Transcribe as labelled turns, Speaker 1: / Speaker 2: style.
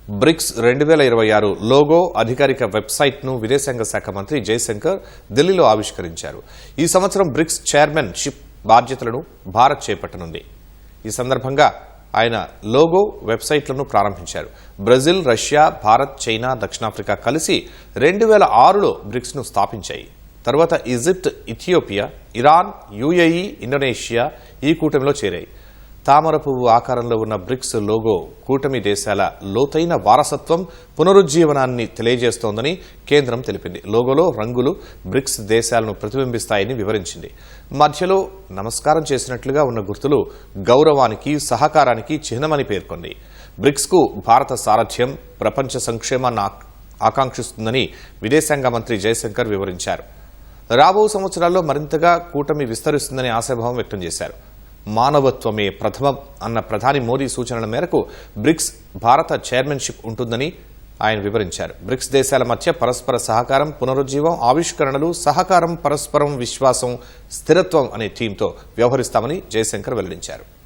Speaker 1: Bricks 2026 logo అధికారిక వెబ్సైట్ను విదేశాంగ శాఖ మంత్రి జయశంకర్ ఢిల్లీలో ఆవిష్కరించారు. ఈ సంవత్సరం బ్రిక్స్ చైర్మన్షిప్ బాధ్యతలను భారత్ చేపట్టనుంది. ఈ సందర్భంగా ఆయన లోగో వెబ్సైట్లను ప్రారంభించారు. బ్రెజిల్, రష్యా, భారత్, చైనా, దక్షిణాఫ్రికా కలిసి 2006లో బ్రిక్స్ను స్థాపించాయి. తర్వాత Egypt, Ethiopia, Iran, UAE, Indonesia ఈ కూటమిలో చేరాయి. తామర పువ్వు ఆకారంలో ఉన్న బ్రిక్స్ లోగో కూటమి దేశాల లోతైన వారసత్వం, పునరుజ్జీవనాన్ని తెలియజేస్తోందని కేంద్రం తెలిపింది. లోగోలో రంగులు బ్రిక్స్ దేశాలను ప్రతిబింబిస్తాయని వివరించింది. మధ్యలో నమస్కారం చేసినట్లుగా ఉన్న గుర్తులు గౌరవానికి, సహకారానికి చిహ్నమని పేర్కొంది. బ్రిక్స్కు భారత సారథ్యం ప్రపంచ సంక్షేమాన్ని ఆకాంక్షిస్తుందని విదేశాంగ మంత్రి జయశంకర్ వివరించారు. రాబో సంవత్సరాల్లో మరింతగా కూటమి విస్తరిస్తుందని ఆశాభావం వ్యక్తం చేశారు. మానవత్వమే ప్రథమం అన్న ప్రధాని మోదీ సూచనల మేరకు బ్రిక్స్ భారత చైర్మన్షిప్ ఉంటుందని ఆయన వివరించారు. బ్రిక్స్ దేశాల మధ్య పరస్పర సహకారం, పునరుజ్జీవం, ఆవిష్కరణలు, సహకారం, పరస్పరం విశ్వాసం, స్థిరత్వం అనే థీమ్తో వ్యవహరిస్తామని జయశంకర్ వెల్లడించారు.